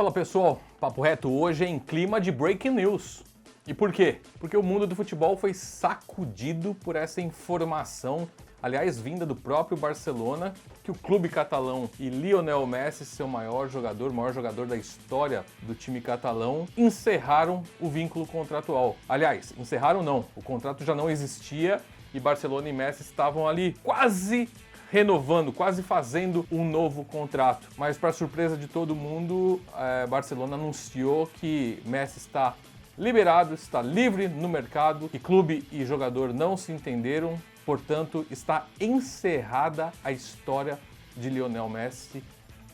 Fala pessoal, papo reto hoje é em clima de breaking news. E por quê? Porque o mundo do futebol foi sacudido por essa informação, aliás, vinda do próprio Barcelona, que o clube catalão e Lionel Messi, seu maior jogador da história do time catalão, encerraram o vínculo contratual. Aliás, encerraram não, o contrato já não existia e Barcelona e Messi estavam ali quase renovando, quase fazendo um novo contrato. Mas para surpresa de todo mundo, Barcelona anunciou que Messi está liberado, está livre no mercado, que clube e jogador não se entenderam, portanto está encerrada a história de Lionel Messi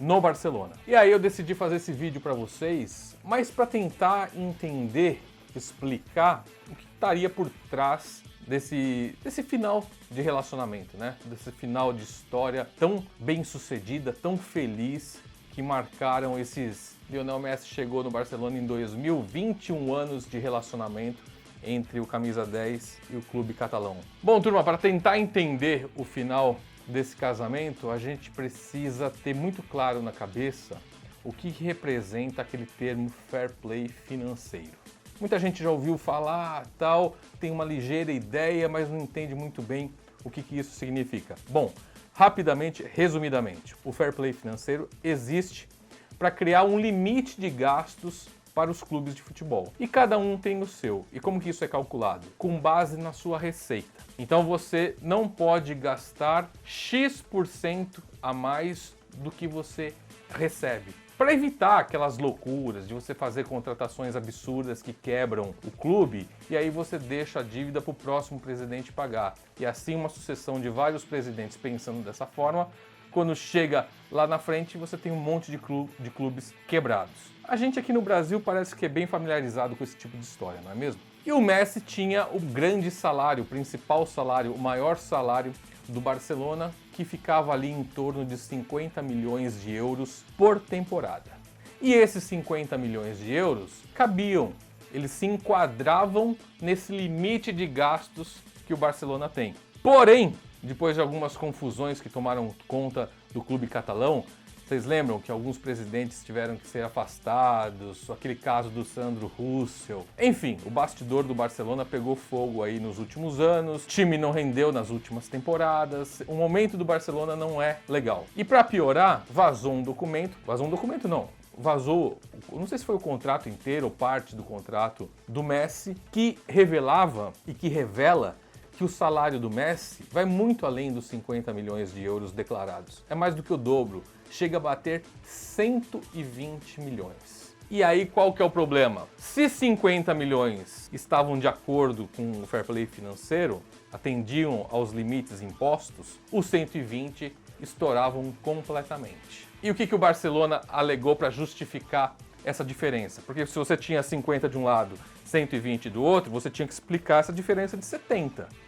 no Barcelona. E aí eu decidi fazer esse vídeo para vocês, mas para tentar entender, explicar o que estaria por trás desse final de relacionamento, né? Desse final de história tão bem sucedida, tão feliz, que marcaram esses... Lionel Messi chegou no Barcelona em 2021 anos de relacionamento entre o camisa 10 e o clube catalão. Bom, turma, para tentar entender o final desse casamento, a gente precisa ter muito claro na cabeça o que representa aquele termo fair play financeiro. Muita gente já ouviu falar, tal, tem uma ligeira ideia, mas não entende muito bem o que isso significa. Bom, rapidamente, resumidamente, o fair play financeiro existe para criar um limite de gastos para os clubes de futebol. E cada um tem o seu. E como que isso é calculado? Com base na sua receita. Então você não pode gastar X% a mais do que você recebe. Para evitar aquelas loucuras de você fazer contratações absurdas que quebram o clube e aí você deixa a dívida para o próximo presidente pagar. E assim uma sucessão de vários presidentes pensando dessa forma, quando chega lá na frente você tem um monte de clubes quebrados. A gente aqui no Brasil parece que é bem familiarizado com esse tipo de história, não é mesmo? E o Messi tinha o grande salário, o principal salário, o maior salário do Barcelona, que ficava ali em torno de 50 milhões de euros por temporada. E esses 50 milhões de euros cabiam, eles se enquadravam nesse limite de gastos que o Barcelona tem. Porém, depois de algumas confusões que tomaram conta do clube catalão, vocês lembram que alguns presidentes tiveram que ser afastados, aquele caso do Sandro Russell. Enfim, o bastidor do Barcelona pegou fogo aí nos últimos anos, o time não rendeu nas últimas temporadas, o momento do Barcelona não é legal. E para piorar, vazou um documento não sei se foi o contrato inteiro ou parte do contrato do Messi, que revelava e que revela que o salário do Messi vai muito além dos 50 milhões de euros declarados. É mais do que o dobro, chega a bater 120 milhões. E aí qual que é o problema? Se 50 milhões estavam de acordo com o fair play financeiro, atendiam aos limites impostos, os 120 estouravam completamente. E o que o Barcelona alegou para justificar essa diferença? Porque se você tinha 50 de um lado, 120 do outro, você tinha que explicar essa diferença de 70.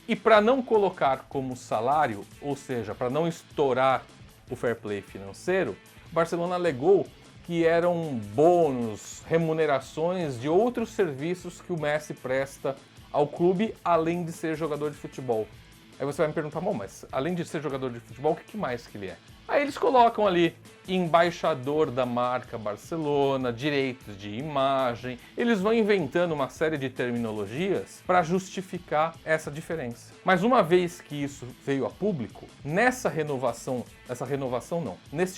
E para não colocar como salário, ou seja, para não estourar o fair play financeiro, o Barcelona alegou que eram bônus, remunerações de outros serviços que o Messi presta ao clube, além de ser jogador de futebol. Aí você vai me perguntar, bom, mas além de ser jogador de futebol, o que mais que ele é? Aí eles colocam ali embaixador da marca Barcelona, direitos de imagem. Eles vão inventando uma série de terminologias para justificar essa diferença. Mas uma vez que isso veio a público, neste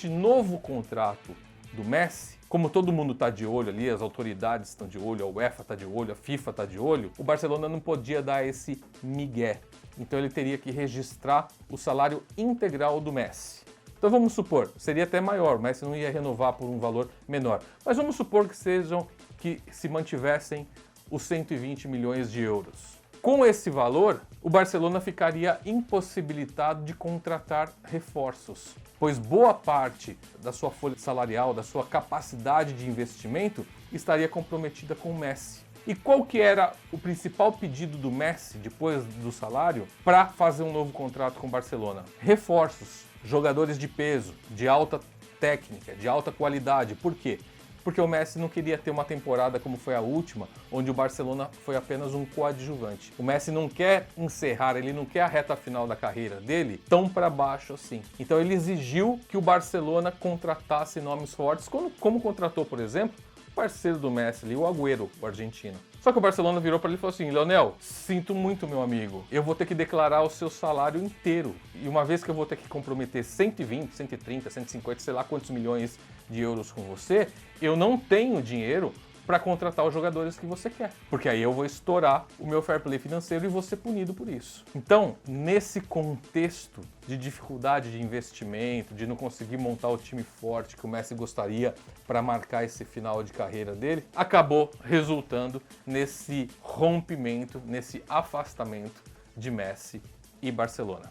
novo contrato do Messi, como todo mundo está de olho ali, as autoridades estão de olho, a UEFA está de olho, a FIFA está de olho, o Barcelona não podia dar esse migué. Então ele teria que registrar o salário integral do Messi. Então vamos supor, seria até maior, mas você não ia renovar por um valor menor. Mas vamos supor que se mantivessem os 120 milhões de euros. Com esse valor, o Barcelona ficaria impossibilitado de contratar reforços, pois boa parte da sua folha salarial, da sua capacidade de investimento, estaria comprometida com o Messi. E qual que era o principal pedido do Messi, depois do salário, para fazer um novo contrato com o Barcelona? Reforços. Jogadores de peso, de alta técnica, de alta qualidade. Por quê? Porque o Messi não queria ter uma temporada como foi a última, onde o Barcelona foi apenas um coadjuvante. O Messi não quer encerrar, ele não quer a reta final da carreira dele tão para baixo assim. Então ele exigiu que o Barcelona contratasse nomes fortes, como contratou, por exemplo, o parceiro do Messi ali, o Agüero, o argentino. Só que o Barcelona virou para ele e falou assim: Leonel, sinto muito, meu amigo, eu vou ter que declarar o seu salário inteiro. E uma vez que eu vou ter que comprometer 120, 130, 150, sei lá quantos milhões de euros com você, eu não tenho dinheiro para contratar os jogadores que você quer. Porque aí eu vou estourar o meu fair play financeiro e vou ser punido por isso. Então, nesse contexto de dificuldade de investimento, de não conseguir montar o time forte que o Messi gostaria para marcar esse final de carreira dele, acabou resultando nesse rompimento, nesse afastamento de Messi e Barcelona.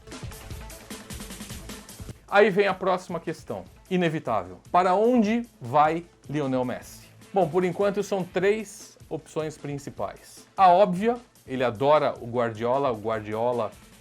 Aí vem a próxima questão, inevitável. Para onde vai Lionel Messi? Bom, por enquanto são 3 opções principais. A óbvia, ele adora o Guardiola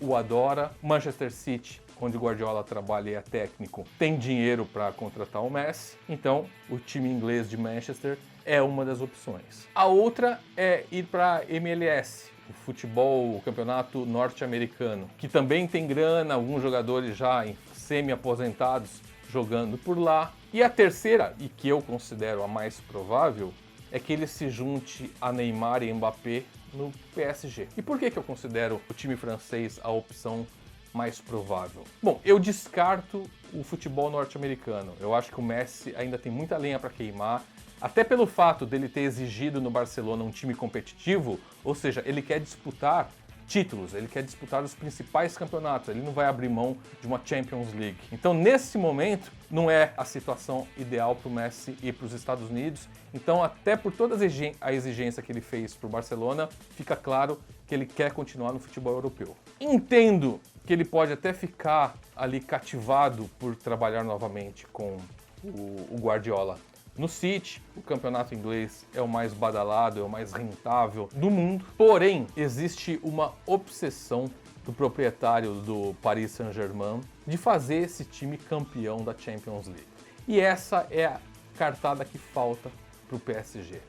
o adora. Manchester City, onde o Guardiola trabalha e é técnico, tem dinheiro para contratar o Messi, então o time inglês de Manchester é uma das opções. A outra é ir para a MLS, o futebol, o campeonato norte-americano, que também tem grana, alguns jogadores já semi-aposentados jogando por lá. E a terceira, e que eu considero a mais provável, é que ele se junte a Neymar e Mbappé no PSG. E por que eu considero o time francês a opção mais provável? Bom, eu descarto o futebol norte-americano. Eu acho que o Messi ainda tem muita lenha para queimar, até pelo fato dele ter exigido no Barcelona um time competitivo, ou seja, ele quer disputar títulos, ele quer disputar os principais campeonatos, ele não vai abrir mão de uma Champions League. Então, nesse momento, não é a situação ideal para o Messi ir para os Estados Unidos. Então, até por toda a exigência que ele fez para o Barcelona, fica claro que ele quer continuar no futebol europeu. Entendo que ele pode até ficar ali cativado por trabalhar novamente com o Guardiola. No City, o campeonato inglês é o mais badalado, é o mais rentável do mundo. Porém, existe uma obsessão do proprietário do Paris Saint-Germain de fazer esse time campeão da Champions League. E essa é a cartada que falta para o PSG.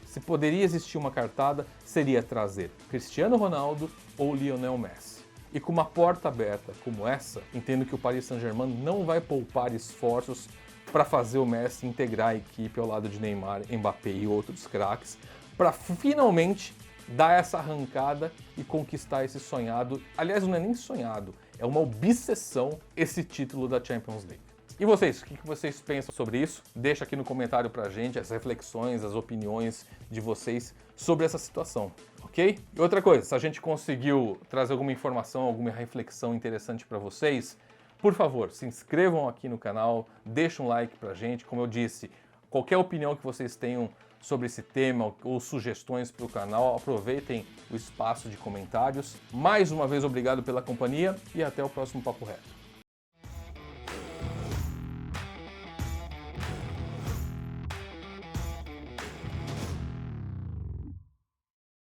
Se poderia existir uma cartada, seria trazer Cristiano Ronaldo ou Lionel Messi. E com uma porta aberta como essa, entendo que o Paris Saint-Germain não vai poupar esforços para fazer o Messi integrar a equipe ao lado de Neymar, Mbappé e outros craques, para finalmente dar essa arrancada e conquistar esse sonhado, aliás, não é nem sonhado, é uma obsessão esse título da Champions League. E vocês, o que vocês pensam sobre isso? Deixa aqui no comentário pra gente as reflexões, as opiniões de vocês sobre essa situação, ok? E outra coisa, se a gente conseguiu trazer alguma informação, alguma reflexão interessante para vocês, por favor, se inscrevam aqui no canal, deixem um like pra gente. Como eu disse, qualquer opinião que vocês tenham sobre esse tema ou sugestões para o canal, aproveitem o espaço de comentários. Mais uma vez, obrigado pela companhia e até o próximo Papo Reto.